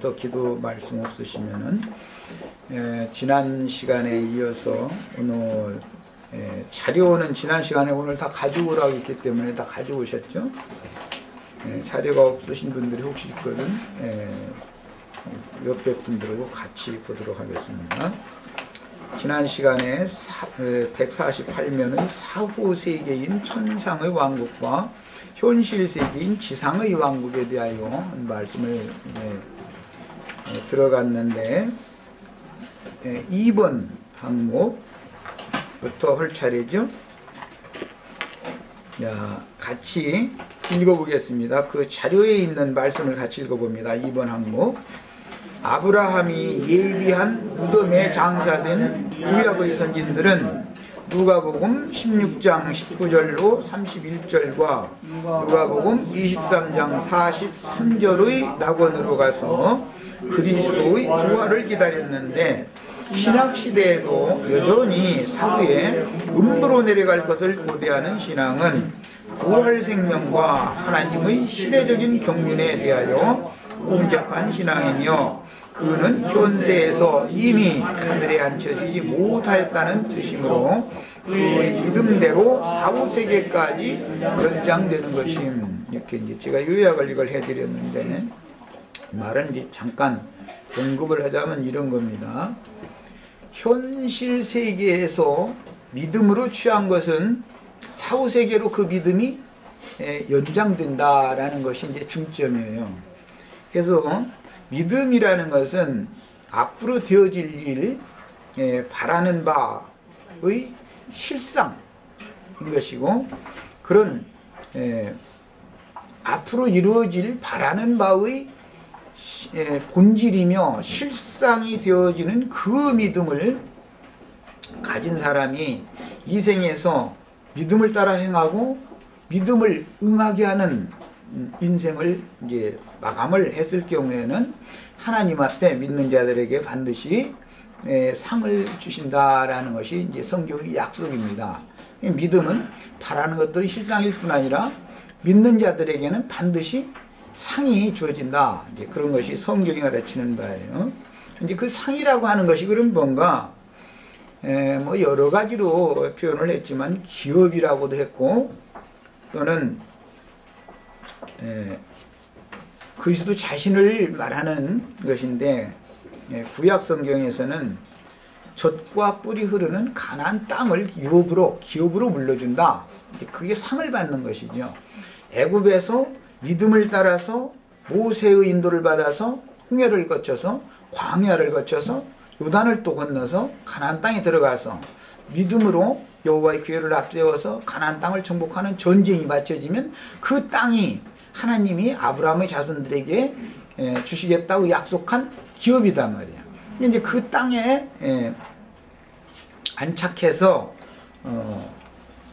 또 기도 말씀 없으시면은 지난 시간에 이어서 오늘 자료는 지난 시간에 오늘 다 가지고 오라고 했기 때문에 다 가지고 오셨죠? 자료가 없으신 분들이 혹시 있거든 옆에 분들하고 같이 보도록 하겠습니다. 지난 시간에 148면의 사후 세계인 천상의 왕국과 현실 세계인 지상의 왕국에 대하여 말씀을 들어갔는데 2번 항목부터 할 차례죠. 자, 같이 읽어보겠습니다. 그 자료에 있는 말씀을 같이 읽어봅니다. 2번 항목. 아브라함이 예비한 무덤에 장사된 구약의 선진들은 누가복음 16장 19절로 31절과 누가복음 23장 43절의 낙원으로 가서 그리스도의 부활을 기다렸는데 신약시대에도 여전히 사후에 음부로 내려갈 것을 고대하는 신앙은 부활 생명과 하나님의 시대적인 경륜에 대하여 복잡한 신앙이며 그는 현세에서 이미 하늘에 앉혀지지 못하였다는 뜻이므로 그의 믿음대로 사후세계까지 연장되는 것임. 이렇게 이제 제가 요약을 이걸 해드렸는데 말은 이제 잠깐 언급을 하자면 이런 겁니다. 현실 세계에서 믿음으로 취한 것은 사후세계로 그 믿음이 연장된다라는 것이 이제 중점이에요. 그래서 믿음이라는 것은 앞으로 되어질 일, 바라는 바의 실상인 것이고 그런 앞으로 이루어질 바라는 바의 본질이며 실상이 되어지는 그 믿음을 가진 사람이 이 생에서 믿음을 따라 행하고 믿음을 응하게 하는 인생을 이제 마감을 했을 경우에는 하나님 앞에 믿는 자들에게 반드시 상을 주신다라는 것이 이제 성경의 약속입니다. 믿음은 바라는 것들이 실상일 뿐 아니라 믿는 자들에게는 반드시 상이 주어진다. 이제 그런 것이 성경이 가르치는 바예요. 이제 그 상이라고 하는 것이 그럼 뭔가 뭐 여러 가지로 표현을 했지만 기업이라고도 했고 또는 그리스도 자신을 말하는 것인데 구약 성경에서는 젖과 꿀이 흐르는 가나안 땅을 기업으로 물려준다. 그게 상을 받는 것이죠. 애굽에서 믿음을 따라서 모세의 인도를 받아서 홍해를 거쳐서 광야를 거쳐서 요단을 또 건너서 가나안 땅에 들어가서 믿음으로 여호와의 기회를 앞세워서 가나안 땅을 정복하는 전쟁이 마쳐지면 그 땅이 하나님이 아브라함의 자손들에게 주시겠다고 약속한 기업이단 말이야. 이제 그 땅에 안착해서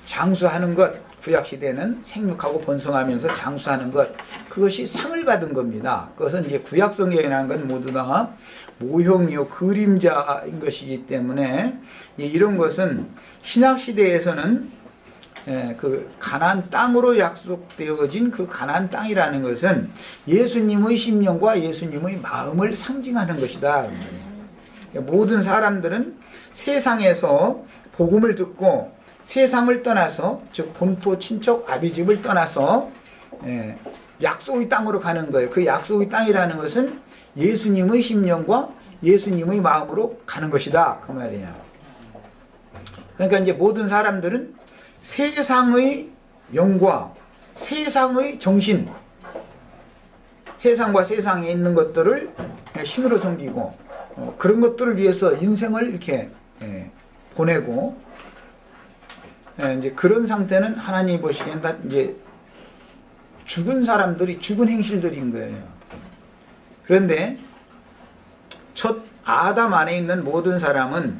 장수하는 것, 구약시대는 생육하고 번성하면서 장수하는 것, 그것이 상을 받은 겁니다. 그것은 이제 구약성경이라는 건 모두 다 모형이요 그림자인 것이기 때문에 이런 것은 신약시대에서는 그 가나안 땅으로 약속되어진 그 가나안 땅이라는 것은 예수님의 심령과 예수님의 마음을 상징하는 것이다. 모든 사람들은 세상에서 복음을 듣고 세상을 떠나서 즉 본토 친척 아비집을 떠나서 약속의 땅으로 가는 거예요. 그 약속의 땅이라는 것은 예수님의 심령과 예수님의 마음으로 가는 것이다. 그 말이야. 그러니까 이제 모든 사람들은 세상의 영과 세상의 정신, 세상과 세상에 있는 것들을 신으로 섬기고 그런 것들을 위해서 인생을 이렇게 보내고 이제 그런 상태는 하나님이 보시기엔 다 이제 죽은 사람들이 죽은 행실들인 거예요. 그런데 첫 아담 안에 있는 모든 사람은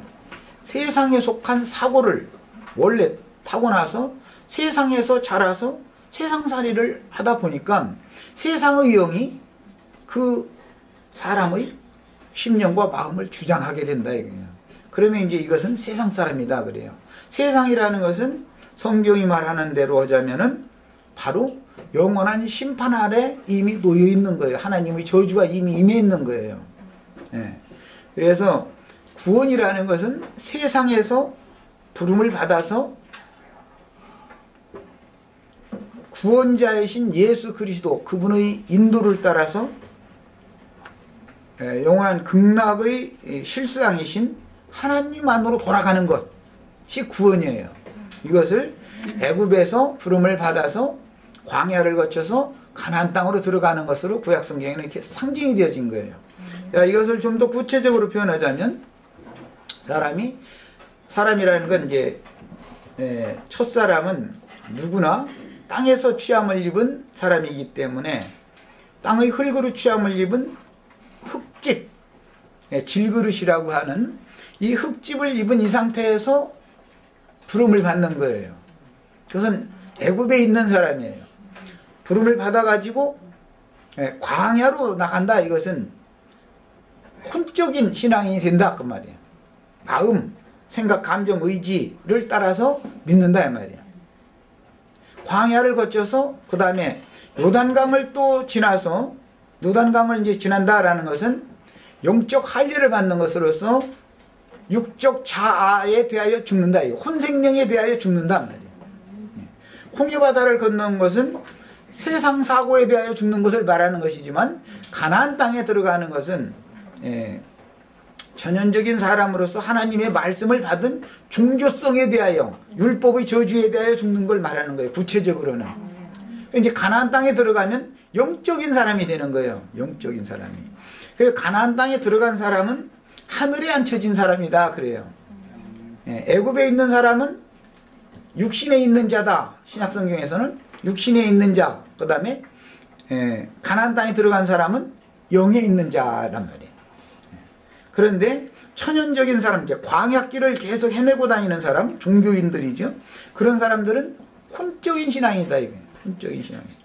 세상에 속한 사고를 원래 타고나서 세상에서 자라서 세상살이를 하다 보니까 세상의 영이 그 사람의 심령과 마음을 주장하게 된다 이거예요. 그러면 이제 이것은 세상 사람이다 그래요. 세상이라는 것은 성경이 말하는 대로 하자면은 바로 영원한 심판 아래 이미 놓여 있는 거예요. 하나님의 저주가 이미 임해 있는 거예요. 예. 그래서 구원이라는 것은 세상에서 부름을 받아서 구원자이신 예수 그리스도 그분의 인도를 따라서 영원한 극락의 실상이신 하나님 안으로 돌아가는 것이 구원이에요. 이것을 애굽에서 부름을 받아서 광야를 거쳐서 가나안 땅으로 들어가는 것으로 구약 성경에는 이렇게 상징이 되어진 거예요. 이것을 좀 더 구체적으로 표현하자면 사람이라는 건 이제 첫사람은 누구나 땅에서 취함을 입은 사람이기 때문에 땅의 흙으로 취함을 입은 흙집, 질그릇이라고 하는 이 흙집을 입은 이 상태에서 부름을 받는 거예요. 그것은 애굽에 있는 사람이에요. 부름을 받아가지고 광야로 나간다. 이것은 혼적인 신앙이 된다 그 말이에요. 마음, 생각, 감정, 의지를 따라서 믿는다 이 말이에요. 광야를 거쳐서 그 다음에 요단강을 또 지나서 요단강을 이제 지난다라는 것은 영적 할례를 받는 것으로서 육적 자아에 대하여 죽는다. 혼생명에 대하여 죽는다 말이에요. 홍해바다를 건너는 것은 세상 사고에 대하여 죽는 것을 말하는 것이지만 가나안 땅에 들어가는 것은 전형적인 사람으로서 하나님의 말씀을 받은 종교성에 대하여 율법의 저주에 대하여 죽는 걸 말하는 거예요. 구체적으로는 이제 가나안 땅에 들어가면 영적인 사람이 되는 거예요. 영적인 사람이. 그래서 가나안 땅에 들어간 사람은 하늘에 앉혀진 사람이다 그래요. 애굽에 있는 사람은 육신에 있는 자다. 신약성경에서는 육신에 있는 자. 그 다음에 가나안 땅에 들어간 사람은 영에 있는 자란 말이에요. 그런데 천연적인 사람, 이제 광야길을 계속 헤매고 다니는 사람, 종교인들이죠. 그런 사람들은 혼적인 신앙이다 이거예요. 혼적인 신앙이죠.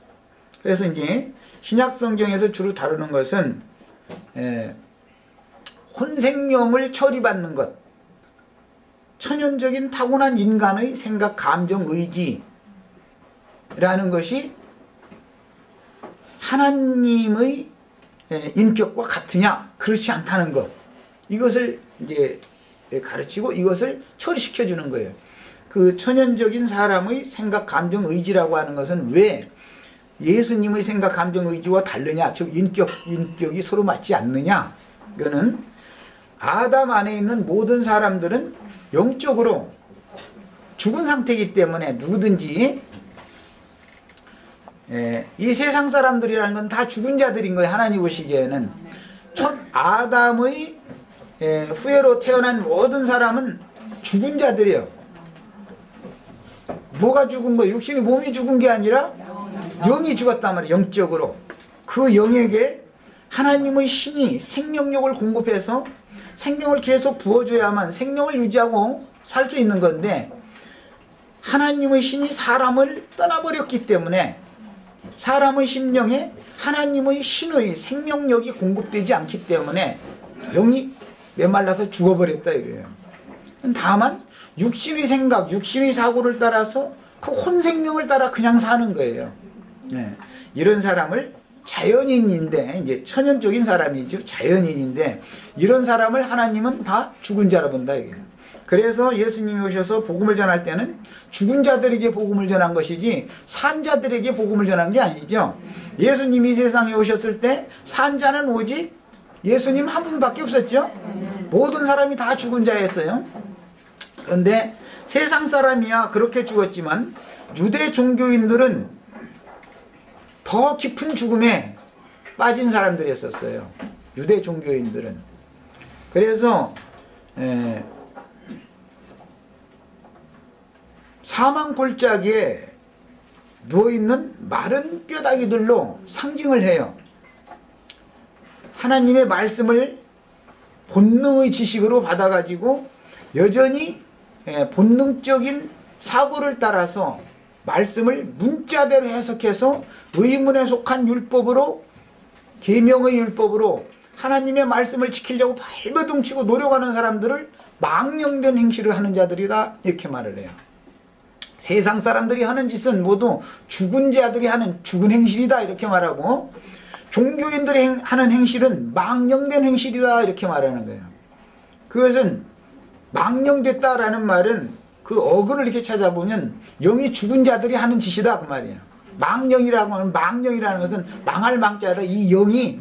그래서 이제 신약성경에서 주로 다루는 것은 혼생명을 처리받는 것, 천연적인 타고난 인간의 생각, 감정, 의지라는 것이 하나님의 인격과 같으냐? 그렇지 않다는 것. 이것을 이제 가르치고 이것을 처리시켜 주는 거예요. 그 천연적인 사람의 생각, 감정, 의지라고 하는 것은 왜 예수님의 생각, 감정, 의지와 다르냐? 즉 인격이 서로 맞지 않느냐? 이거는 아담 안에 있는 모든 사람들은 영적으로 죽은 상태이기 때문에 누구든지 이 세상 사람들이라는 건 다 죽은 자들인 거예요. 하나님 보시기에는 첫 아담의 후예로 태어난 모든 사람은 죽은 자들이에요. 뭐가 죽은 거예요? 육신이 몸이 죽은 게 아니라 영이 죽었단 말이에요. 영적으로. 그 영에게 하나님의 신이 생명력을 공급해서 생명을 계속 부어줘야만 생명을 유지하고 살 수 있는 건데 하나님의 신이 사람을 떠나버렸기 때문에 사람의 심령에 하나님의 신의 생명력이 공급되지 않기 때문에 영이 메말라서 죽어버렸다 이거예요. 다만 육신의 생각, 육신의 사고를 따라서 그 혼생명을 따라 그냥 사는 거예요. 이런 사람을 자연인인데 이제 천연적인 사람이죠. 자연인인데 이런 사람을 하나님은 다 죽은 자라 본다 이거예요. 그래서 예수님이 오셔서 복음을 전할 때는 죽은 자들에게 복음을 전한 것이지 산 자들에게 복음을 전한 게 아니죠. 예수님이 세상에 오셨을 때 산 자는 오직 예수님 한 분밖에 없었죠. 모든 사람이 다 죽은 자였어요. 그런데 세상 사람이야 그렇게 죽었지만 유대 종교인들은 더 깊은 죽음에 빠진 사람들이었어요. 유대 종교인들은. 그래서 사망 골짜기에 누워있는 마른 뼈다귀들로 상징을 해요. 하나님의 말씀을 본능의 지식으로 받아가지고 여전히 본능적인 사고를 따라서 말씀을 문자대로 해석해서 의문에 속한 율법으로 계명의 율법으로 하나님의 말씀을 지키려고 발버둥치고 노력하는 사람들을 망령된 행실을 하는 자들이다 이렇게 말을 해요. 세상 사람들이 하는 짓은 모두 죽은 자들이 하는 죽은 행실이다 이렇게 말하고, 종교인들이 하는 행실은 망령된 행실이다 이렇게 말하는 거예요. 그것은 망령됐다라는 말은 그 어근을 이렇게 찾아보면 영이 죽은 자들이 하는 짓이다 그 말이에요. 망령이라고 하는, 망령이라는 것은 망할 망자다. 이 영이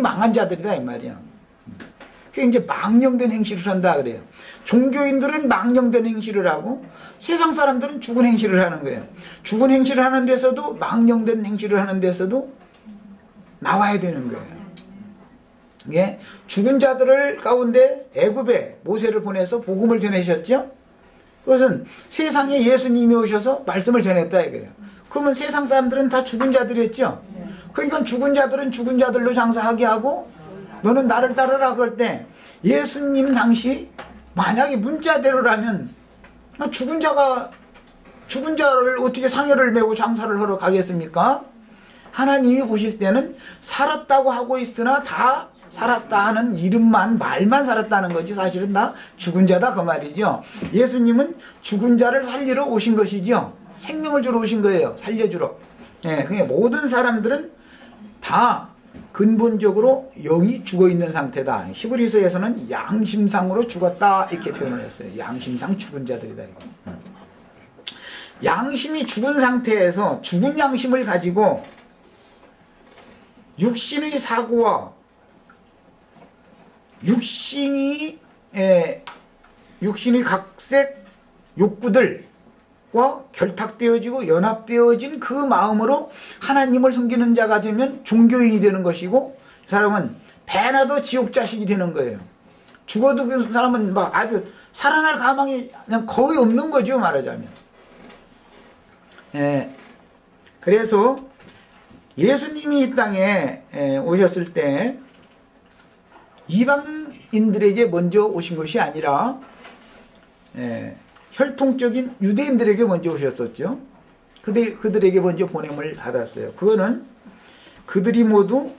망한 자들이다 이 말이야. 그게 이제 망령된 행실을 한다 그래요. 종교인들은 망령된 행실을 하고 세상 사람들은 죽은 행실을 하는 거예요. 죽은 행실을 하는 데서도, 망령된 행실을 하는 데서도 나와야 되는 거예요. 예, 죽은 자들을 가운데 애굽에 모세를 보내서 복음을 전하셨죠. 그것은 세상에 예수님이 오셔서 말씀을 전했다 이거예요. 그러면 세상 사람들은 다 죽은 자들이었죠. 그러니까 죽은 자들은 죽은 자들로 장사하게 하고, 너는 나를 따르라 그럴 때 예수님 당시 만약에 문자대로라면 죽은 자를 어떻게 상여를 메고 장사를 하러 가겠습니까? 하나님이 보실 때는 살았다고 하고 있으나 다 살았다 하는 이름만, 말만 살았다는 거지 사실은 다 죽은 자다 그 말이죠. 예수님은 죽은 자를 살리러 오신 것이죠. 생명을 주러 오신 거예요. 살려주러. 예, 그러니까 모든 사람들은 다 근본적으로 영이 죽어있는 상태다. 히브리서에서는 양심상으로 죽었다 이렇게 표현을 했어요. 양심상 죽은 자들이다 이거. 양심이 죽은 상태에서 죽은 양심을 가지고 육신의 사고와 육신의 각색 욕구들과 결탁되어지고 연합되어진 그 마음으로 하나님을 섬기는 자가 되면 종교인이 되는 것이고, 그 사람은 배나도 지옥 자식이 되는 거예요. 죽어도 그 사람은 막 아주 살아날 가망이 그냥 거의 없는 거죠, 말하자면. 그래서 예수님이 이 땅에 오셨을 때 이방인들에게 먼저 오신 것이 아니라 혈통적인 유대인들에게 먼저 오셨었죠. 그들에게 먼저 보냄을 받았어요. 그거는 그들이 모두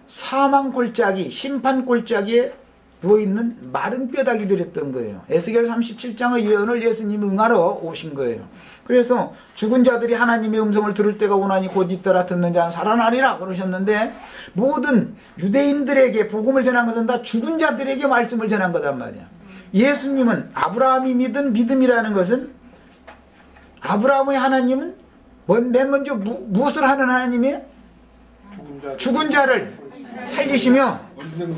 사망 골짜기, 심판 골짜기에 누워있는 마른 뼈다귀들이었던 거예요. 에스겔 37장의 예언을 예수님이 응하러 오신 거예요. 그래서 죽은 자들이 하나님의 음성을 들을 때가 오나니 곧 잇따라 듣는 자는 살아나리라 그러셨는데, 모든 유대인들에게 복음을 전한 것은 다 죽은 자들에게 말씀을 전한 거단 말이야. 예수님은, 아브라함이 믿은 믿음이라는 것은, 아브라함의 하나님은 맨 먼저 무엇을 하는 하나님이에요? 죽은 자를 살리시며,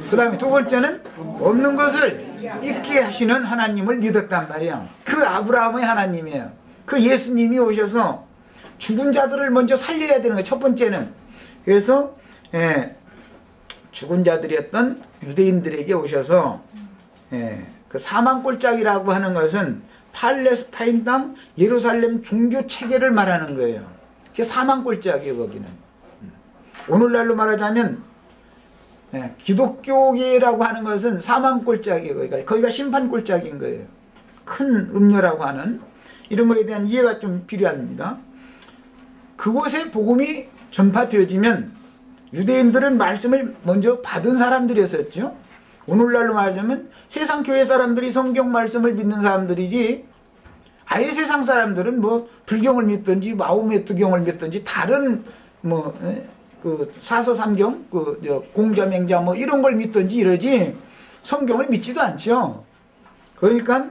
그 다음에 두 번째는 없는 것을 있게 하시는 하나님을 믿었단 말이야. 그 아브라함의 하나님이에요. 그 예수님이 오셔서 죽은 자들을 먼저 살려야 되는 거예요. 첫 번째는. 그래서 죽은 자들이었던 유대인들에게 오셔서 그 사망골짜기라고 하는 것은 팔레스타인 땅 예루살렘 종교 체계를 말하는 거예요. 그게 사망골짜기예요. 거기는. 오늘날로 말하자면 기독교계라고 하는 것은 사망골짜기예요. 거기가 심판골짜기인 거예요. 큰 음료라고 하는 이런 거에 대한 이해가 좀 필요합니다. 그곳에 복음이 전파되어지면 유대인들은 말씀을 먼저 받은 사람들이었었죠. 오늘날로 말하자면 세상 교회 사람들이 성경 말씀을 믿는 사람들이지, 아예 세상 사람들은 뭐 불경을 믿든지 마호메트경을 믿든지 다른 그 사서삼경, 공자 맹자 뭐 이런 걸 믿든지 이러지 성경을 믿지도 않죠. 그러니까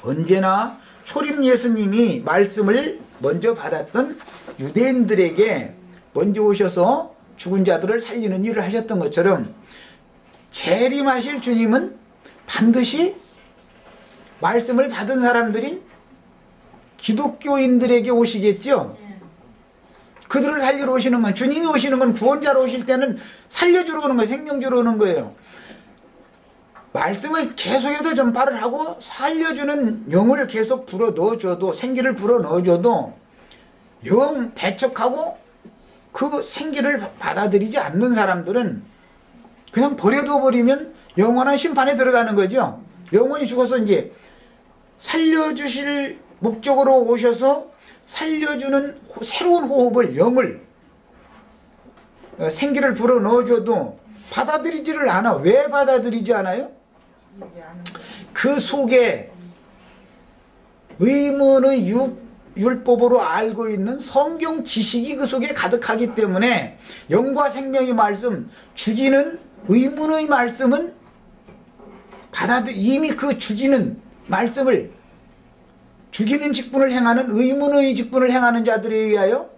언제나 초림 예수님이 말씀을 먼저 받았던 유대인들에게 먼저 오셔서 죽은 자들을 살리는 일을 하셨던 것처럼, 재림하실 주님은 반드시 말씀을 받은 사람들인 기독교인들에게 오시겠죠. 그들을 살리러 오시는 건, 주님이 오시는 건 구원자로 오실 때는 살려주러 오는 거예요. 생명 주러 오는 거예요. 말씀을 계속해서 전파를 하고 살려주는 영을 계속 불어 넣어줘도, 생기를 불어 넣어줘도 영 배척하고 그 생기를 받아들이지 않는 사람들은 그냥 버려둬 버리면 영원한 심판에 들어가는 거죠. 영원히 죽어서 이제 살려주실 목적으로 오셔서 살려주는 새로운 호흡을, 영을, 생기를 불어 넣어줘도 받아들이지를 않아. 왜 받아들이지 않아요? 그 속에 의문의 율법으로 알고 있는 성경 지식이 그 속에 가득하기 때문에 영과 생명의 말씀, 죽이는 의문의 말씀은 이미 그 죽이는 말씀을, 죽이는 직분을 행하는 의문의 직분을 행하는 자들에 의하여,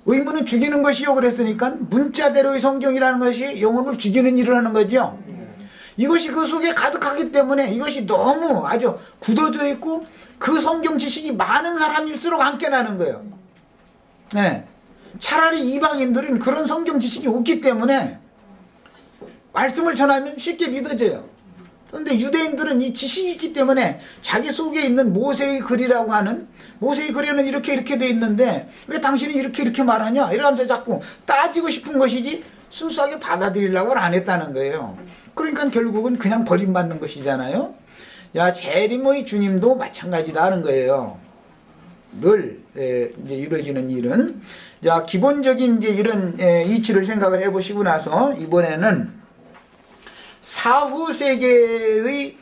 의문은 죽이는 것이요 그랬으니까 문자대로의 성경이라는 것이 영혼을 죽이는 일을 하는 거죠. 이것이 그 속에 가득하기 때문에 이것이 너무 아주 굳어져 있고 그 성경 지식이 많은 사람일수록 안 깨나는 거예요. 네. 차라리 이방인들은 그런 성경 지식이 없기 때문에 말씀을 전하면 쉽게 믿어져요. 그런데 유대인들은 이 지식이 있기 때문에 자기 속에 있는 모세의 글이라고 하는, 모세의 글에는 이렇게 돼 있는데 왜 당신이 이렇게 말하냐 이러면서 자꾸 따지고 싶은 것이지 순수하게 받아들이려고는 안 했다는 거예요. 그러니까 결국은 그냥 버림받는 것이잖아요. 야, 재림의 주님도 마찬가지다 하는 거예요. 늘 이제 이루어지는 일은. 야, 기본적인 이제 이런 이치를 생각을 해보시고 나서 이번에는 사후 세계의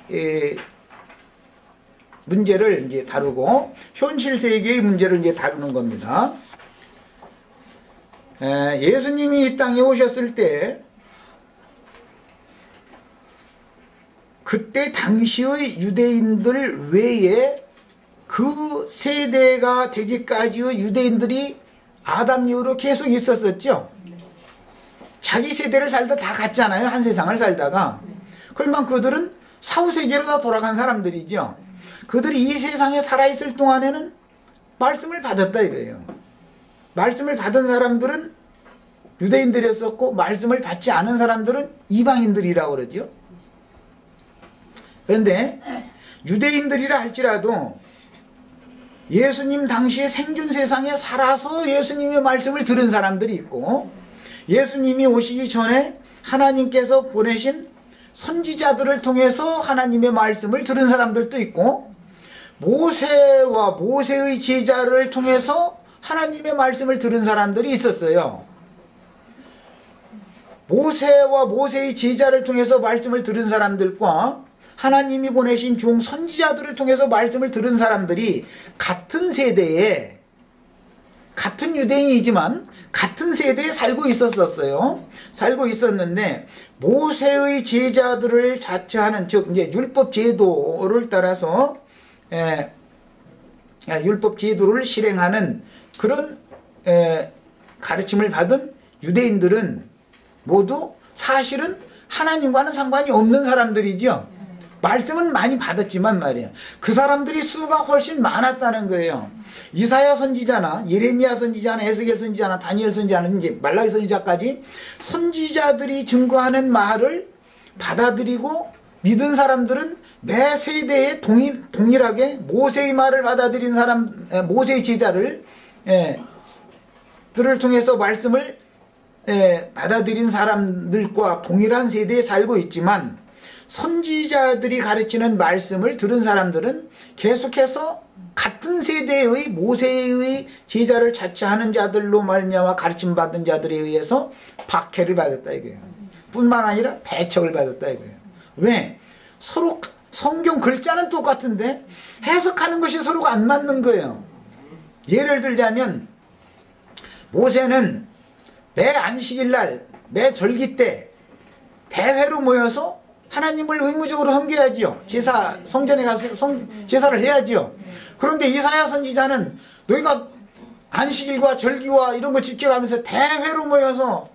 문제를 이제 다루고 현실 세계의 문제를 이제 다루는 겁니다. 예수님이 이 땅에 오셨을 때 그때 당시의 유대인들 외에 그 세대가 되기까지의 유대인들이 아담 이후로 계속 있었었죠. 자기 세대를 살다 다 갔잖아요. 한 세상을 살다가. 그러면 그들은 사후세계로 다 돌아간 사람들이죠. 그들이 이 세상에 살아있을 동안에는 말씀을 받았다 이거예요. 말씀을 받은 사람들은 유대인들이었었고 말씀을 받지 않은 사람들은 이방인들이라고 그러죠. 그런데 유대인들이라 할지라도 예수님 당시에 생존 세상에 살아서 예수님의 말씀을 들은 사람들이 있고, 예수님이 오시기 전에 하나님께서 보내신 선지자들을 통해서 하나님의 말씀을 들은 사람들도 있고, 모세와 모세의 제자를 통해서 하나님의 말씀을 들은 사람들이 있었어요. 모세와 모세의 제자를 통해서 말씀을 들은 사람들과 하나님이 보내신 종 선지자들을 통해서 말씀을 들은 사람들이 같은 세대에, 같은 유대인이지만 같은 세대에 살고 있었어요. 살고 있었는데 모세의 제자들을 자처하는, 즉 이제 율법 제도를 따라서 율법 제도를 실행하는 그런 가르침을 받은 유대인들은 모두 사실은 하나님과는 상관이 없는 사람들이죠. 말씀은 많이 받았지만 말이에요. 그 사람들이 수가 훨씬 많았다는 거예요. 이사야 선지자나 예레미야 선지자나 에스겔 선지자나 다니엘 선지자나 이제 말라기 선지자까지 선지자들이 증거하는 말을 받아들이고 믿은 사람들은 매 세대에 동일하게 모세의 말을 받아들인 사람, 모세의 제자를 들을 통해서 말씀을 받아들인 사람들과 동일한 세대에 살고 있지만, 선지자들이 가르치는 말씀을 들은 사람들은 계속해서 같은 세대의 모세의 제자를 자처하는 자들로 말미암아 가르침 받은 자들에 의해서 박해를 받았다 이거예요. 뿐만 아니라 배척을 받았다 이거예요. 왜? 서로 성경 글자는 똑같은데 해석하는 것이 서로가 안 맞는 거예요. 예를 들자면 모세는 매 안식일날, 매 절기 때 대회로 모여서 하나님을 의무적으로 섬겨야지요. 성전에 가서 제사를 해야지요. 그런데 이사야 선지자는 너희가 안식일과 절기와 이런 거 지켜가면서 대회로 모여서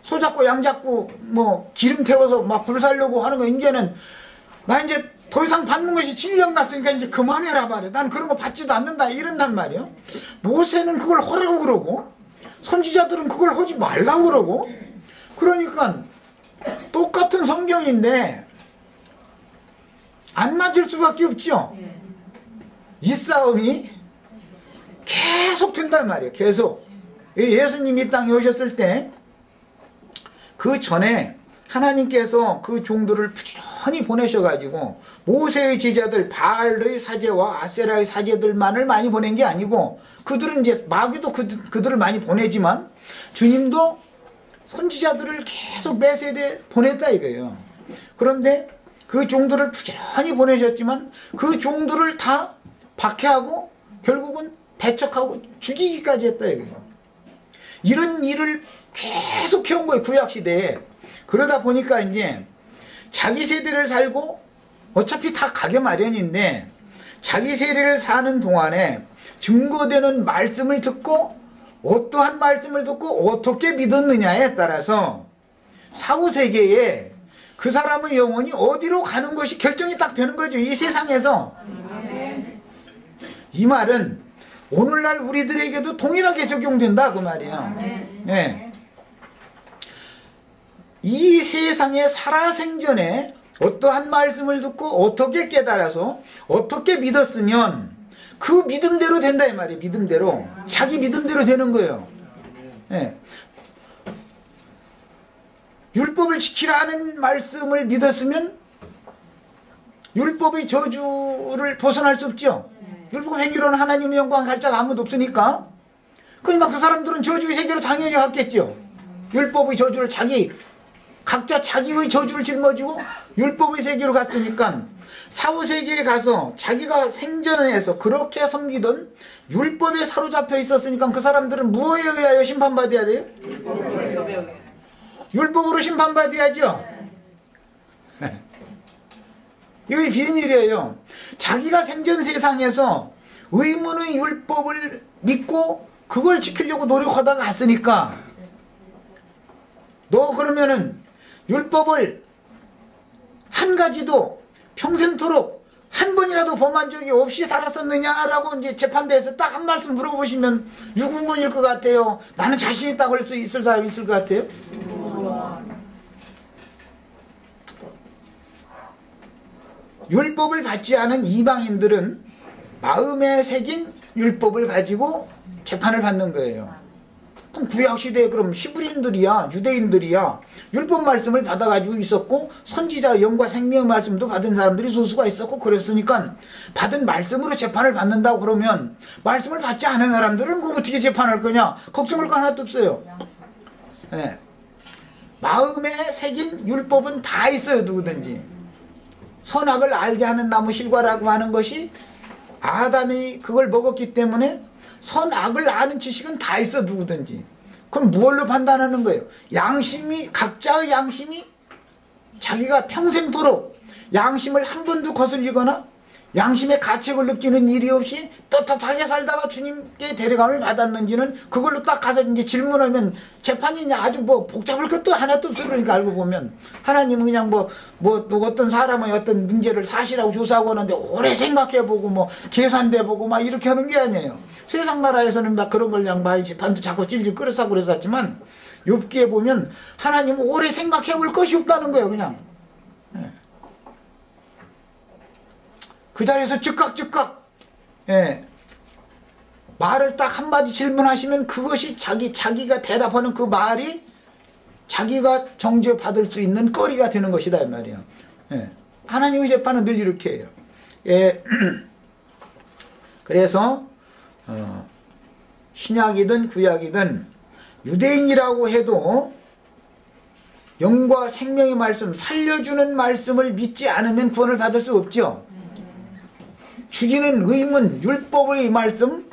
소 잡고 양 잡고 뭐 기름 태워서 막 불 살려고 하는 거, 이제는 나 이제 더 이상 받는 것이 질력 났으니까 이제 그만해라 말이야. 난 그런 거 받지도 않는다 이런단 말이에요. 모세는 그걸 하라고 그러고 선지자들은 그걸 하지 말라고 그러고, 그러니까 똑같은 성경인데 안 맞을 수밖에 없죠. 이 싸움이 계속 된단 말이에요. 계속. 예수님이 이 땅에 오셨을 때 그 전에 하나님께서 그 종들을 부지런히 보내셔가지고 모세의 제자들 바알의 사제와 아세라의 사제들만을 많이 보낸 게 아니고, 그들은 이제 마귀도 그들을 많이 보내지만 주님도 선지자들을 계속 매 세대에 보냈다 이거예요. 그런데 그 종들을 부지런히 보내셨지만 그 종들을 다 박해하고 결국은 배척하고 죽이기까지 했다 이거예요. 이런 일을 계속 해온 거예요, 구약시대에. 그러다 보니까 이제 자기 세대를 살고 어차피 다 가게 마련인데 자기 세대를 사는 동안에 증거되는 말씀을 듣고 어떠한 말씀을 듣고 어떻게 믿었느냐에 따라서 사후세계에 그 사람의 영혼이 어디로 가는 것이 결정이 딱 되는 거죠, 이 세상에서. 이 말은 오늘날 우리들에게도 동일하게 적용된다 그 말이에요. 네. 이 세상에 살아생전에 어떠한 말씀을 듣고 어떻게 깨달아서 어떻게 믿었으면 그 믿음대로 된다 이 말이에요. 믿음대로. 자기 믿음대로 되는 거예요. 네. 율법을 지키라는 말씀을 믿었으면 율법의 저주를 벗어날 수 없죠. 율법 행위로는 하나님의 영광 갈 자가 아무도 없으니까. 그러니까 그 사람들은 저주의 세계로 당연히 갔겠죠. 율법의 저주를 각자 자기의 저주를 짊어지고 율법의 세계로 갔으니까 사후세계에 가서 자기가 생전에서 그렇게 섬기던 율법에 사로잡혀 있었으니까 그 사람들은 무엇에 의하여 심판받아야 돼요? 율법으로 심판받아야죠. 이게 비밀이에요. 자기가 생전 세상에서 의문의 율법을 믿고 그걸 지키려고 노력하다가 갔으니까 너 그러면은 율법을 한 가지도 평생토록 한 번이라도 범한 적이 없이 살았었느냐라고 이제 재판대에서 딱 한 말씀 물어보시면 유구문일 것 같아요? 나는 자신 있다고 할 수 있을 사람이 있을 것 같아요? 율법을 받지 않은 이방인들은 마음에 새긴 율법을 가지고 재판을 받는 거예요. 그럼 구약시대에 그럼 히브리인들이야 유대인들이야 율법 말씀을 받아가지고 있었고 선지자 영과 생명의 말씀도 받은 사람들이 소수가 있었고 그랬으니까 받은 말씀으로 재판을 받는다고 그러면 말씀을 받지 않은 사람들은 그 어떻게 재판할 거냐 걱정할 거 하나도 없어요. 네. 마음에 새긴 율법은 다 있어요. 누구든지 선악을 알게 하는 나무 실과라고 하는 것이 아담이 그걸 먹었기 때문에 선악을 아는 지식은 다 있어 누구든지. 그럼 무엇로 판단하는 거예요? 각자의 양심이 자기가 평생토록 양심을 한 번도 거슬리거나 양심의 가책을 느끼는 일이 없이 떳떳하게 살다가 주님께 데려감을 받았는지는 그걸로 딱 가서 이제 질문하면 재판이 아주 뭐 복잡할 것도 하나도 없어. 그러니까 알고 보면 하나님은 그냥 뭐 어떤 사람의 어떤 문제를 사실하고 조사하고 하는데 오래 생각해보고 뭐 계산돼보고 막 이렇게 하는 게 아니에요. 세상 나라에서는 막 그런 걸 양반이 재판도 자꾸 찔질 끌어싸고 그랬었지만 욥기에 보면 하나님은 오래 생각해볼 것이 없다는 거예요. 그냥 그 자리에서 즉각 말을 딱 한마디 질문하시면 그것이 자기가 대답하는 그 말이 자기가 정죄받을 수 있는 거리가 되는 것이다 이 말이에요. 하나님의 재판은 늘 이렇게 해요. 그래서 신약이든 구약이든 유대인이라고 해도 영과 생명의 말씀 살려주는 말씀을 믿지 않으면 구원을 받을 수 없죠. 죽이는 의문 율법의 말씀을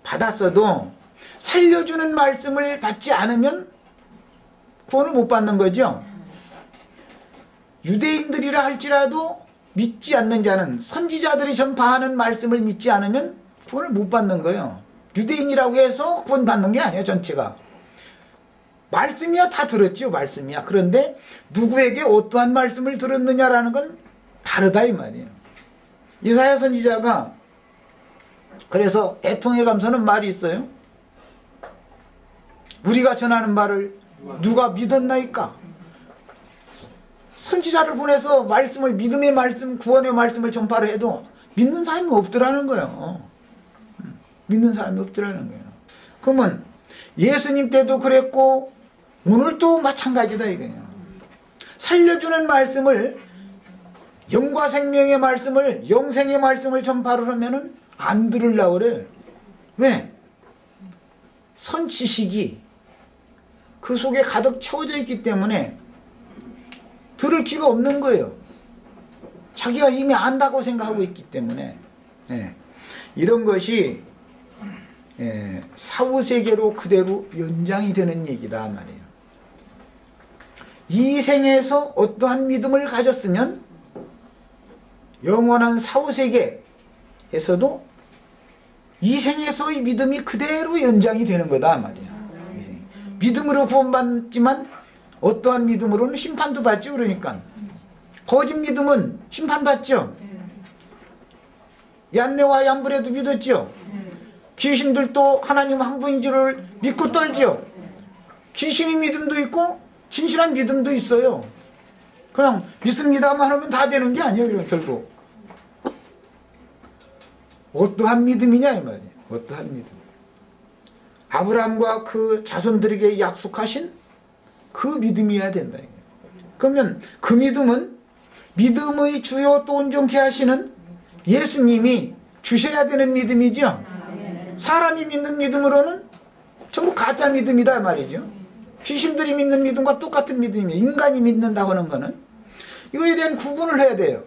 받았어도 살려주는 말씀을 받지 않으면 구원을 못 받는 거죠. 유대인들이라 할지라도 믿지 않는 자는 선지자들이 전파하는 말씀을 믿지 않으면 구원을 못 받는 거예요. 유대인이라고 해서 구원 받는 게 아니에요. 전체가 말씀이야 다 들었죠. 말씀이야. 그런데 누구에게 어떠한 말씀을 들었느냐라는 건 다르다 이 말이에요. 이사야 선지자가 그래서 애통에 감서는 말이 있어요. 우리가 전하는 말을 누가 믿었나이까? 선지자를 보내서 말씀을 믿음의 말씀 구원의 말씀을 전파를 해도 믿는 사람이 없더라는 거예요. 믿는 사람이 없더라는 거예요. 그러면 예수님 때도 그랬고 오늘도 마찬가지다 이거예요. 살려주는 말씀을 영과 생명의 말씀을 영생의 말씀을 전파를 하면은 안 들으려고 그래. 왜? 선지식이 그 속에 가득 채워져 있기 때문에 들을 기가 없는 거예요. 자기가 이미 안다고 생각하고 있기 때문에. 예. 이런 것이 사후세계로 그대로 연장이 되는 얘기다 말이에요. 이 생에서 어떠한 믿음을 가졌으면 영원한 사후세계에서도 이 생에서의 믿음이 그대로 연장이 되는 거다 말이야. 믿음으로 구원받지만 어떠한 믿음으로는 심판도 받죠. 그러니까 거짓 믿음은 심판받죠. 얀네와 얀브레도 믿었죠. 귀신들도 하나님 한 분인 줄을 믿고 떨죠. 귀신의 믿음도 있고 진실한 믿음도 있어요. 그냥 믿습니다만 하면 다 되는 게 아니에요. 결국 어떠한 믿음이냐 이 말이에요. 어떠한 믿음. 아브라함과 그 자손들에게 약속하신 그 믿음이어야 된다. 그러면 그 믿음은 믿음의 주요 또 온전케 하시는 예수님이 주셔야 되는 믿음이죠. 사람이 믿는 믿음으로는 전부 가짜 믿음이다 말이죠. 귀신들이 믿는 믿음과 똑같은 믿음이에요. 인간이 믿는다고 하는 거는 이거에 대한 구분을 해야 돼요.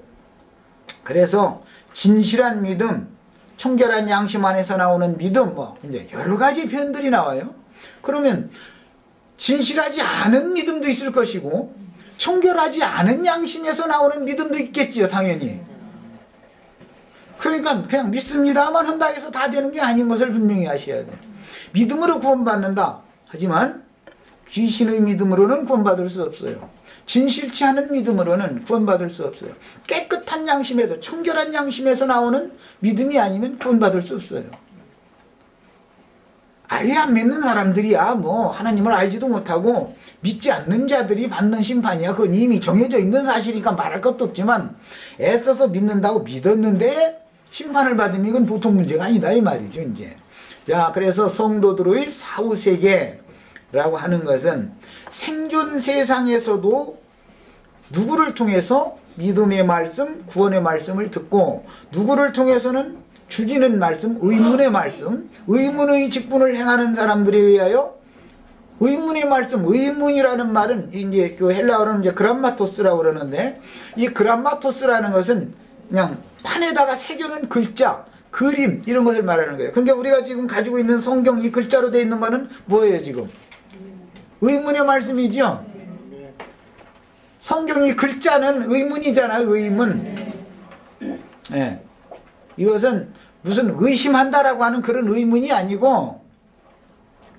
그래서 진실한 믿음, 청결한 양심 안에서 나오는 믿음, 이제 여러 가지 표현들이 나와요. 그러면 진실하지 않은 믿음도 있을 것이고 청결하지 않은 양심에서 나오는 믿음도 있겠지요, 당연히. 그러니까 그냥 믿습니다만 한다 해서 다 되는 게 아닌 것을 분명히 아셔야 돼요. 믿음으로 구원받는다. 하지만 귀신의 믿음으로는 구원받을 수 없어요. 진실치 않은 믿음으로는 구원받을 수 없어요. 깨끗한 양심에서, 청결한 양심에서 나오는 믿음이 아니면 구원받을 수 없어요. 아예 안 믿는 사람들이야 하나님을 알지도 못하고 믿지 않는 자들이 받는 심판이야. 그건 이미 정해져 있는 사실이니까 말할 것도 없지만 애써서 믿는다고 믿었는데 심판을 받으면 이건 보통 문제가 아니다 이 말이죠. 이제 자, 그래서 성도들의 사후세계라고 하는 것은 생존 세상에서도 누구를 통해서 믿음의 말씀, 구원의 말씀을 듣고 누구를 통해서는 죽이는 말씀, 의문의 말씀, 의문의 직분을 행하는 사람들에 의하여 의문의 말씀, 의문이라는 말은 이제 그 헬라어로는 이제 그람마토스라고 그러는데 이 그람마토스라는 것은 그냥 판에다가 새겨놓은 글자, 그림 이런 것을 말하는 거예요. 그러니까 우리가 지금 가지고 있는 성경 이 글자로 되어 있는 거는 뭐예요 지금? 의문의 말씀이죠. 성경이 글자는 의문이잖아요. 의문. 네. 이것은 무슨 의심한다라고 하는 그런 의문이 아니고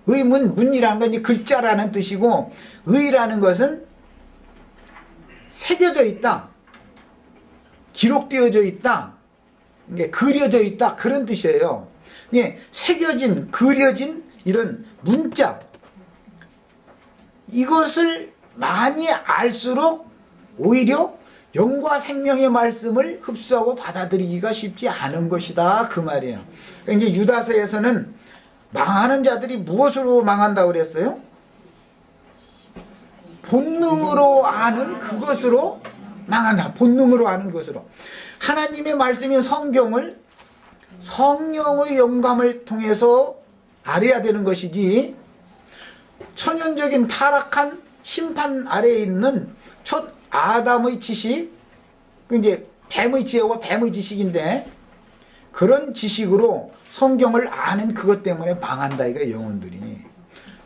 의문, 문이라는 건 글자라는 뜻이고 의라는 것은 새겨져 있다. 기록되어져 있다. 그려져 있다. 그런 뜻이에요. 새겨진, 그려진 이런 문자 이것을 많이 알수록 오히려 영과 생명의 말씀을 흡수하고 받아들이기가 쉽지 않은 것이다. 그 말이에요. 이제 유다서에서는 망하는 자들이 무엇으로 망한다고 그랬어요? 본능으로 아는 그것으로 망한다. 본능으로 아는 것으로. 하나님의 말씀인 성경을 성령의 영감을 통해서 알아야 되는 것이지 천연적인 타락한 심판 아래에 있는 첫 아담의 지식, 이제 뱀의 지혜와 뱀의 지식인데 그런 지식으로 성경을 아는 그것 때문에 망한다 이거 영혼들이.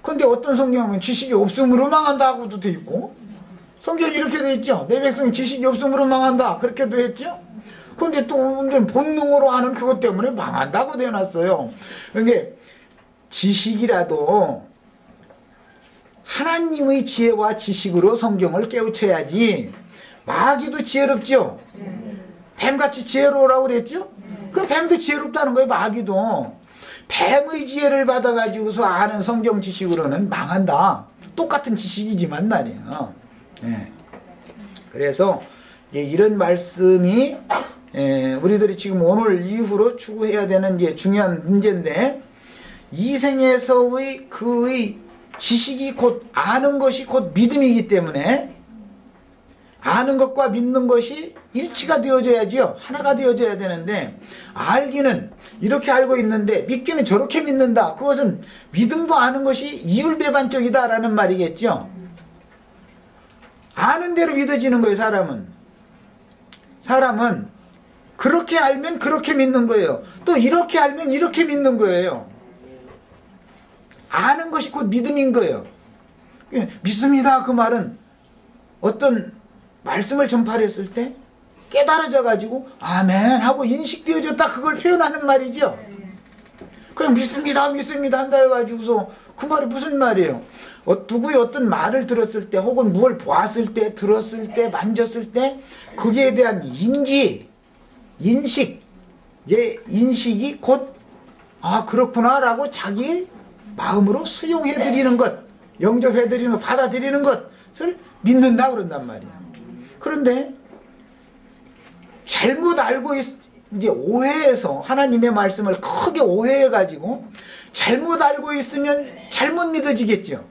그런데 어떤 성경은 지식이 없음으로 망한다고도 돼 있고 성경이 이렇게 돼 있죠. 내 백성이 지식이 없음으로 망한다 그렇게 돼 있죠. 그런데 또 본능으로 아는 그것 때문에 망한다고 되어 놨어요. 그러니까 지식이라도 하나님의 지혜와 지식으로 성경을 깨우쳐야지. 마귀도 지혜롭죠. 뱀같이 지혜로우라고 그랬죠. 그럼 뱀도 지혜롭다는 거예요. 마귀도 뱀의 지혜를 받아가지고서 아는 성경 지식으로는 망한다. 똑같은 지식이지만 말이에요. 네. 그래서 이제 이런 말씀이 우리들이 지금 오늘 이후로 추구해야 되는 이제 중요한 문제인데 이 생에서의 그의 지식이 곧 아는 것이 곧 믿음이기 때문에 아는 것과 믿는 것이 일치가 되어져야지요. 하나가 되어져야 되는데 알기는 이렇게 알고 있는데 믿기는 저렇게 믿는다. 그것은 믿음과 아는 것이 이율배반적이다라는 말이겠죠. 아는 대로 믿어지는 거예요. 사람은 그렇게 알면 그렇게 믿는 거예요. 또 이렇게 알면 이렇게 믿는 거예요. 아는 것이 곧 믿음인 거예요. 믿습니다. 그 말은 어떤 말씀을 전파를 했을 때 깨달아져 가지고 아멘 하고 인식되어졌다, 그걸 표현하는 말이죠. 그냥 믿습니다 한다 해가지고서 그 말이 무슨 말이에요? 누구의 어떤 말을 들었을 때 혹은 무엇을 보았을 때, 들었을 때, 만졌을 때 거기에 대한 인식이 곧 아 그렇구나 라고 자기 마음으로 수용해드리는 것, 영접해드리는 것, 받아들이는 것을 믿는다 그런단 말이야. 그런데 잘못 알고 이제 오해해서 하나님의 말씀을 크게 오해해가지고 잘못 알고 있으면 잘못 믿어지겠죠.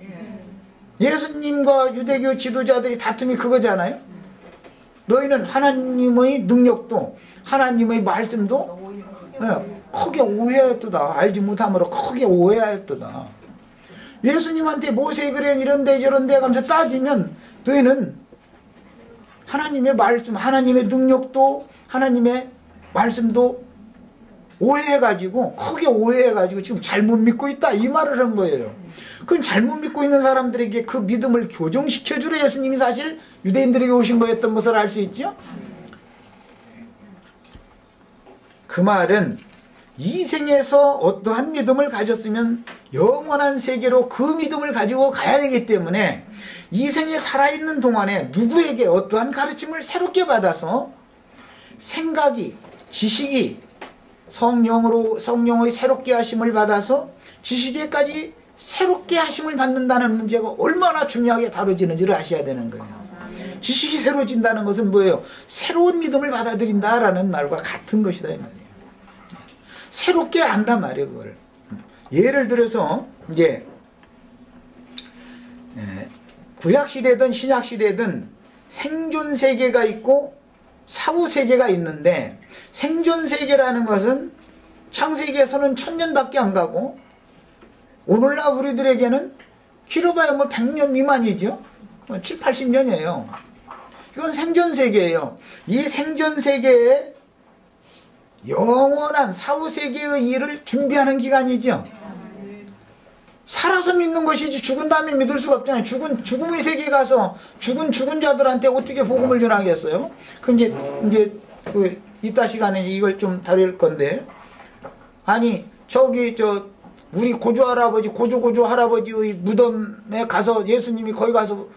예수님과 유대교 지도자들이 다툼이 그거잖아요. 너희는 하나님의 능력도 하나님의 말씀도 크게 오해하였도다. 알지 못함으로 크게 오해하였도다. 예수님한테 모세 그래 이런데 저런데 하면서 따지면 너희는 하나님의 말씀, 하나님의 능력도 하나님의 말씀도 오해해가지고 크게 오해해가지고 지금 잘못 믿고 있다 이 말을 한 거예요. 그건 잘못 믿고 있는 사람들에게 그 믿음을 교정시켜주려 예수님이 사실 유대인들에게 오신 거였던 것을 알 수 있죠. 그 말은 이 생에서 어떠한 믿음을 가졌으면 영원한 세계로 그 믿음을 가지고 가야 되기 때문에 이 생에 살아있는 동안에 누구에게 어떠한 가르침을 새롭게 받아서 생각이, 지식이 성령의 새롭게 하심을 받아서 지식에까지 새롭게 하심을 받는다는 문제가 얼마나 중요하게 다뤄지는지를 아셔야 되는 거예요. 지식이 새로워진다는 것은 뭐예요? 새로운 믿음을 받아들인다라는 말과 같은 것이다 이 말이에요. 새롭게 안단 말이에요, 그걸. 예를 들어서 이제 구약 시대든 신약 시대든 생존 세계가 있고 사후 세계가 있는데, 생존 세계라는 것은 창세기에서는 1000년밖에 안 가고 오늘날 우리들에게는 길어봐야 뭐 100년 미만이죠. 7, 80년이에요. 이건 생존 세계예요. 이 생존 세계에 영원한 사후 세계의 일을 준비하는 기간이죠. 살아서 믿는 것이지 죽은 다음에 믿을 수가 없잖아요. 죽음의 세계에 가서 죽은 자들한테 어떻게 복음을 전하겠어요? 그럼 이제 이따 시간에 이걸 좀 다룰 건데, 아니 우리 고조 할아버지의 무덤에 가서 예수님이 거기 가서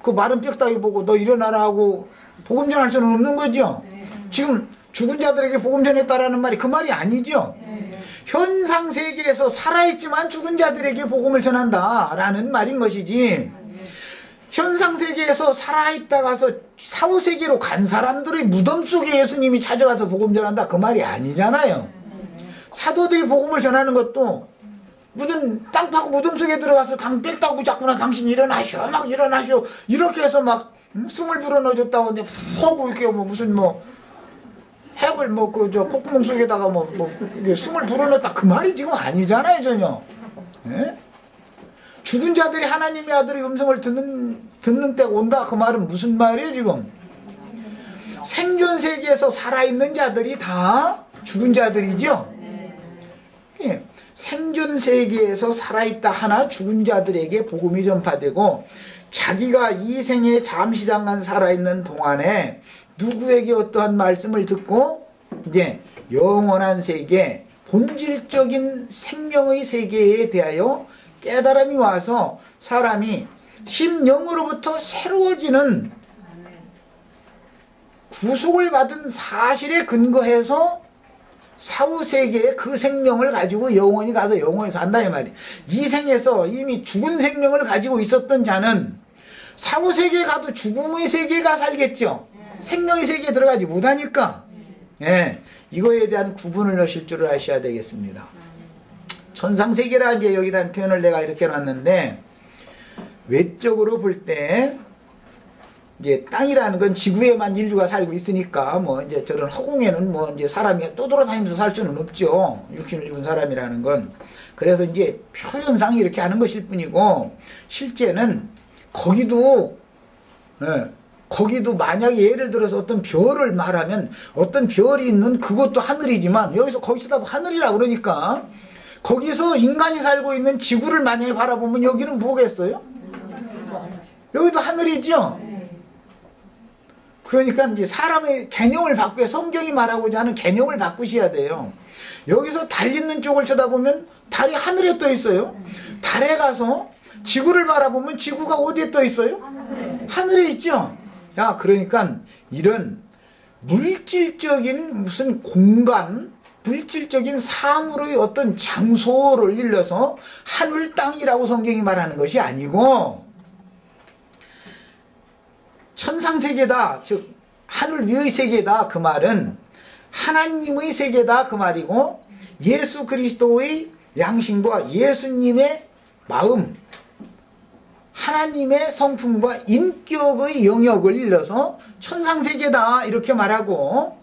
그 마른 뼈다귀 보고 너 일어나라 하고 복음 전할 수는 없는 거죠. 지금 죽은 자들에게 복음 전했다라는 말이 그 말이 아니죠. 현상 세계에서 살아있지만 죽은 자들에게 복음을 전한다라는 말인 것이지, 현상 세계에서 살아있다가서 사후 세계로 간 사람들의 무덤 속에 예수님이 찾아가서 복음 전한다 그 말이 아니잖아요. 사도들이 복음을 전하는 것도 무슨 땅 파고 무덤 속에 들어가서 당 뺐다고 자꾸나 당신 일어나시오 막 일어나시오 이렇게 해서 막 숨을 불어넣어줬다고 하는데 훅 이렇게 무슨 핵을 콧구멍 속에다가 숨을 불어넣었다 그 말이 지금 아니잖아요 전혀. 예? 죽은 자들이 하나님의 아들의 음성을 듣는 때가 온다 그 말은 무슨 말이에요 지금? 생존 세계에서 살아있는 자들이 다 죽은 자들이죠. 예. 생존 세계에서 살아있다 하나 죽은 자들에게 복음이 전파되고, 자기가 이 생에 잠시 잠깐 살아있는 동안에 누구에게 어떠한 말씀을 듣고 이제 영원한 세계, 본질적인 생명의 세계에 대하여 깨달음이 와서 사람이 심령으로부터 새로워지는 구속을 받은 사실에 근거해서 사후 세계에 그 생명을 가지고 영원히 가서 영원히 산다 이 말이에요. 이 생에서 이미 죽은 생명을 가지고 있었던 자는 사후 세계에 가도 죽음의 세계가 살겠죠. 생명의 세계에 들어가지 못하니까. 예, 이거에 대한 구분을 하실 줄을 아셔야 되겠습니다. 천상세계라 이제 여기다 표현을 내가 이렇게 놨는데, 외적으로 볼 때 이제 땅이라는 건 지구에만 인류가 살고 있으니까 이제 저런 허공에는 이제 사람이 떠돌아다니면서 살 수는 없죠. 육신을 입은 사람이라는 건. 그래서 이제 표현상 이렇게 하는 것일 뿐이고, 실제는 거기도 거기도 만약에 예를 들어서 어떤 별을 말하면 어떤 별이 있는 그것도 하늘이지만 여기서 거기서다 하늘이라 그러니까 거기서 인간이 살고 있는 지구를 만약에 바라보면 여기는 뭐겠어요? 여기도 하늘이죠. 그러니까 이제 사람의 개념을 바꾸어 성경이 말하고자 하는 개념을 바꾸셔야 돼요. 여기서 달 있는 쪽을 쳐다보면 달이 하늘에 떠 있어요. 달에 가서 지구를 바라보면 지구가 어디에 떠 있어요? 하늘에 있죠. 야, 그러니까 이런 물질적인 무슨 공간, 물질적인 사물의 어떤 장소를 일러서 하늘 땅이라고 성경이 말하는 것이 아니고 천상세계다, 즉 하늘 위의 세계다 그 말은 하나님의 세계다 그 말이고 예수 그리스도의 양심과 예수님의 마음, 하나님의 성품과 인격의 영역을 일러서 천상세계다 이렇게 말하고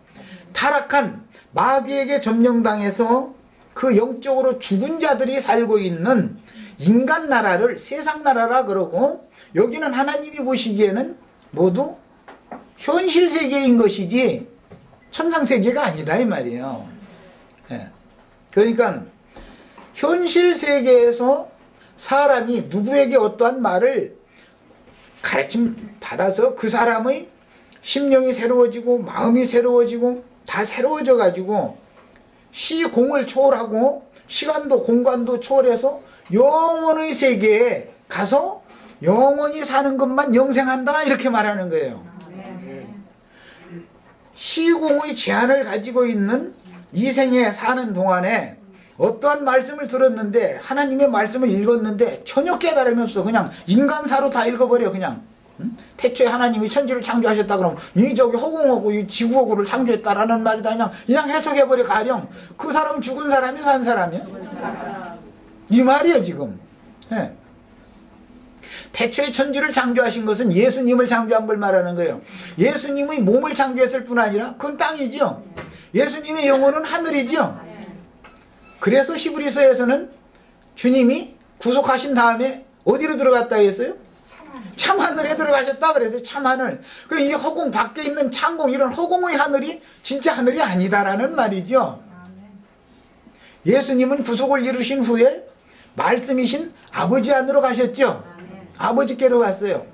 타락한 마귀에게 점령당해서 그 영적으로 죽은 자들이 살고 있는 인간 나라를 세상 나라라 그러고 여기는 하나님이 보시기에는 모두 현실 세계인 것이지 천상세계가 아니다 이 말이에요. 예. 그러니까 현실 세계에서 사람이 누구에게 어떠한 말을 가르침 받아서 그 사람의 심령이 새로워지고 마음이 새로워지고 다 새로워져 가지고 시공을 초월하고 시간도 공간도 초월해서 영원의 세계에 가서 영원히 사는 것만 영생한다 이렇게 말하는 거예요. 시공의 제한을 가지고 있는 이 생에 사는 동안에 어떠한 말씀을 들었는데 하나님의 말씀을 읽었는데 전혀 깨달음이 없어. 그냥 인간사로 다 읽어버려. 그냥 태초에 하나님이 천지를 창조하셨다 그러면 이 저기 허공하고 이 지구하고를 창조했다라는 말이다. 그냥 해석해버려. 가령 그 사람 죽은 사람이 산 사람이야? 이 말이에요 지금. 예. 태초에 천지를 창조하신 것은 예수님을 창조한 걸 말하는 거예요. 예수님의 몸을 창조했을 뿐 아니라 그건 땅이죠. 예수님의 영혼은 하늘이죠. 그래서 히브리서에서는 주님이 구속하신 다음에 어디로 들어갔다 했어요? 참하늘에 들어가셨다 그래서 참하늘. 이 허공 밖에 있는 창공 이런 허공의 하늘이 진짜 하늘이 아니다라는 말이죠. 예수님은 구속을 이루신 후에 말씀이신 아버지 안으로 가셨죠. 아버지께로 갔어요.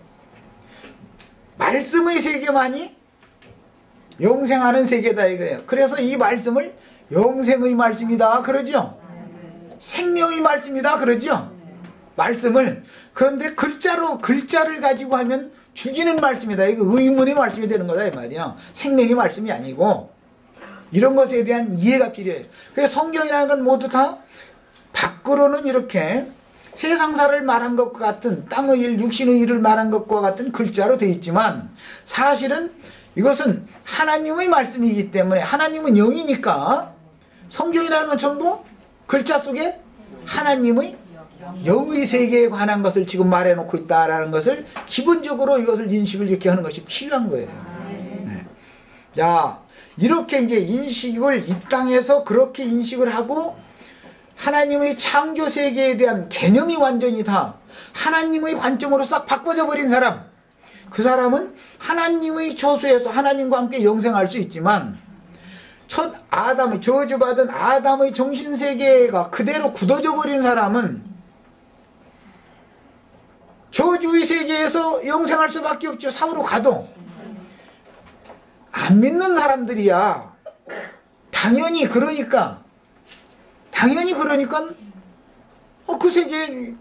말씀의 세계만이 영생하는 세계다 이거예요. 그래서 이 말씀을 영생의 말씀이다 그러죠. 생명의 말씀이다 그러죠. 말씀을. 그런데 글자를 가지고 하면 죽이는 말씀이다. 이거 의문의 말씀이 되는 거다 이 말이야. 생명의 말씀이 아니고 이런 것에 대한 이해가 필요해요. 그래서 성경이라는 건 모두 다 밖으로는 이렇게 세상사를 말한 것과 같은 땅의 일, 육신의 일을 말한 것과 같은 글자로 되어 있지만 사실은 이것은 하나님의 말씀이기 때문에 하나님은 영이니까 성경이라는 건 전부 글자 속에 하나님의 영의 세계에 관한 것을 지금 말해놓고 있다라는 것을 기본적으로 이것을 인식을 이렇게 하는 것이 필요한 거예요. 네. 자, 이렇게 이제 인식을 이 땅에서 그렇게 인식을 하고 하나님의 창조 세계에 대한 개념이 완전히 다 하나님의 관점으로 싹 바꿔져 버린 사람, 그 사람은 하나님의 처소에서 하나님과 함께 영생할 수 있지만 첫 아담의 저주받은 아담의 정신세계가 그대로 굳어져 버린 사람은 저주의 세계에서 영생할 수밖에 없죠. 사후로 가도. 안 믿는 사람들이야 당연히 그러니까 그 세계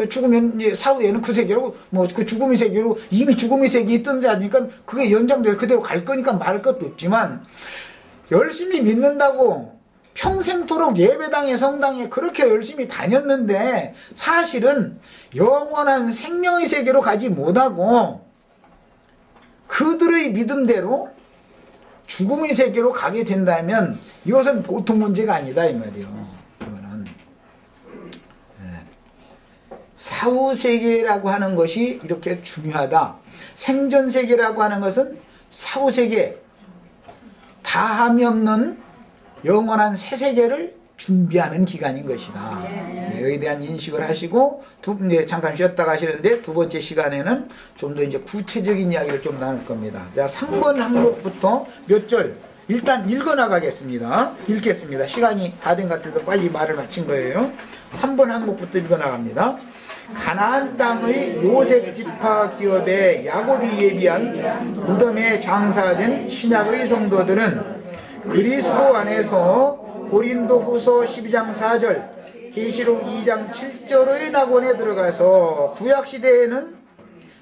죽으면 이제 사후에는 그 세계로 뭐 그 죽음의 세계로 이미 죽음의 세계에 있던 자니까 그게 연장돼서 그대로 갈 거니까 말할 것도 없지만 열심히 믿는다고 평생토록 예배당에 성당에 그렇게 열심히 다녔는데 사실은 영원한 생명의 세계로 가지 못하고 그들의 믿음대로 죽음의 세계로 가게 된다면 이것은 보통 문제가 아니다 이 말이에요. 이거는 사후 세계라고 하는 것이 이렇게 중요하다. 생전 세계라고 하는 것은 사후 세계, 다함이 없는 영원한 새 세계를 준비하는 기간인 것이다. 네, 여기에 대한 인식을 하시고 이제 잠깐 쉬었다 가시는데 두 번째 시간에는 좀 더 이제 구체적인 이야기를 좀 나눌 겁니다. 자, 3번 항목부터 몇 절 일단 읽어 나가겠습니다. 읽겠습니다. 시간이 다 된 것 같아서 빨리 말을 마친 거예요. 3번 항목부터 읽어 나갑니다. 가나안 땅의 요셉 지파 기업에 야곱이 예비한 무덤에 장사된 신약의 성도들은 그리스도 안에서 고린도 후서 12장 4절, 계시록 2장 7절의 낙원에 들어가서 구약시대에는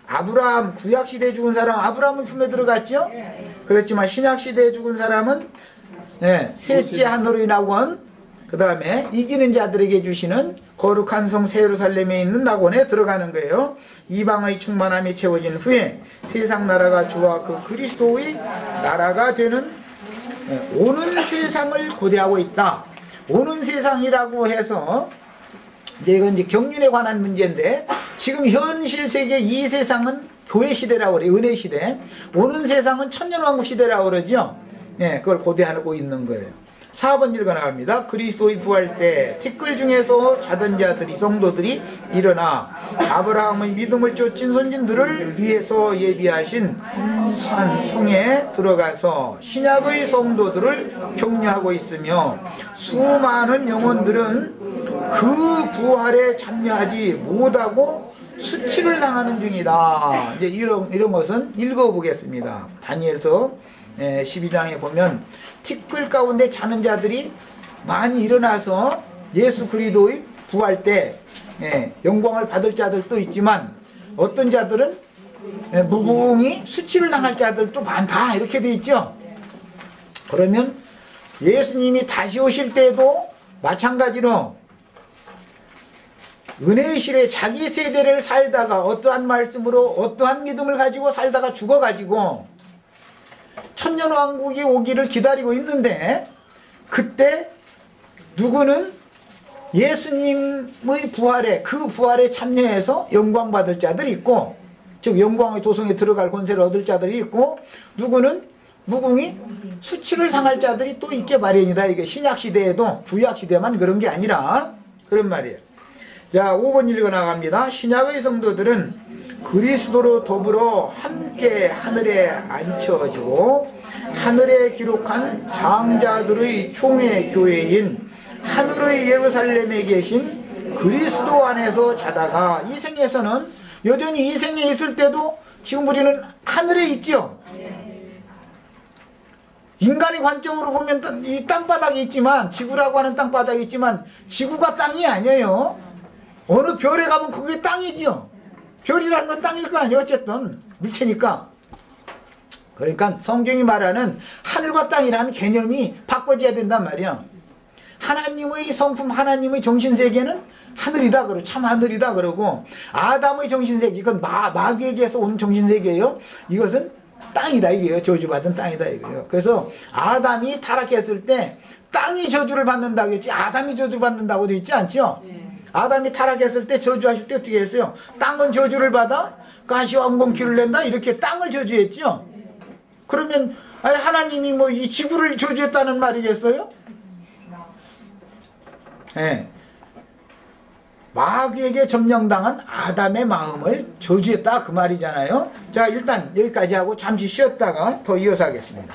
아브라함, 구약시대에 죽은 사람 아브라함은 품에 들어갔죠? 그렇지만 신약시대에 죽은 사람은 셋째 하늘의 낙원, 그 다음에 이기는 자들에게 주시는 거룩한 성 새 예루살렘에 있는 낙원에 들어가는 거예요. 이방의 충만함이 채워진 후에 세상 나라가 주와 그 그리스도의 나라가 되는 오는 세상을 고대하고 있다. 오는 세상이라고 해서 이제 이건 이제 경륜에 관한 문제인데 지금 현실 세계 이 세상은 교회 시대라고 그래요. 은혜 시대. 오는 세상은 천년왕국 시대라고 그러죠. 네, 그걸 고대하고 있는 거예요. 4번 읽어 나갑니다. 그리스도의 부활 때 티끌 중에서 자던 자들이 성도들이 일어나 아브라함의 믿음을 쫓은 선진들을 위해서 예비하신 산 성에 들어가서 신약의 성도들을 격려하고 있으며 수많은 영혼들은 그 부활에 참여하지 못하고 수치를 당하는 중이다. 이제 이런 것은 읽어보겠습니다. 다니엘서 12장에 보면 티끌 가운데 자는 자들이 많이 일어나서 예수 그리스도의 부활 때 영광을 받을 자들도 있지만 어떤 자들은 무궁히 수치를 당할 자들도 많다 이렇게 돼 있죠. 그러면 예수님이 다시 오실 때도 마찬가지로 은혜의 시대 자기 세대를 살다가 어떠한 말씀으로 어떠한 믿음을 가지고 살다가 죽어가지고 천년왕국이 오기를 기다리고 있는데 그때 누구는 예수님의 부활에 그 부활에 참여해서 영광받을 자들이 있고 즉 영광의 도성에 들어갈 권세를 얻을 자들이 있고 누구는 무궁히 수치를 당할 자들이 또 있게 마련이다. 이게 신약시대에도 구약시대만 그런 게 아니라 그런 말이에요. 자, 5번 읽어 나갑니다. 신약의 성도들은 그리스도로 더불어 함께 하늘에 앉혀지고 하늘에 기록한 장자들의 총회 교회인 하늘의 예루살렘에 계신 그리스도 안에서 자다가 이 생에서는 여전히 이 생에 있을 때도 지금 우리는 하늘에 있죠. 인간의 관점으로 보면 이 땅바닥에 있지만 지구라고 하는 땅바닥에 있지만 지구가 땅이 아니에요. 어느 별에 가면 그게 땅이지요. 별이라는 건 땅일 거 아니에요. 어쨌든 물체니까. 그러니까 성경이 말하는 하늘과 땅이라는 개념이 바꿔져야 된단 말이야. 하나님의 성품, 하나님의 정신세계는 하늘이다 그러고 참 하늘이다 그러고 아담의 정신세계 이건 마귀에게서 온 정신세계예요. 이것은 땅이다 이게요. 저주받은 땅이다 이거예요. 그래서 아담이 타락했을 때 땅이 저주를 받는다고 했지 아담이 저주받는다고 돼 있지 않죠? 아담이 타락했을 때 저주하실 때 어떻게 했어요? 땅은 저주를 받아 가시와 은공기를 낸다 이렇게 땅을 저주했죠. 그러면 하나님이 뭐 이 지구를 저주했다는 말이겠어요? 네. 마귀에게 점령당한 아담의 마음을 저주했다 그 말이잖아요. 자, 일단 여기까지 하고 잠시 쉬었다가 더 이어서 하겠습니다.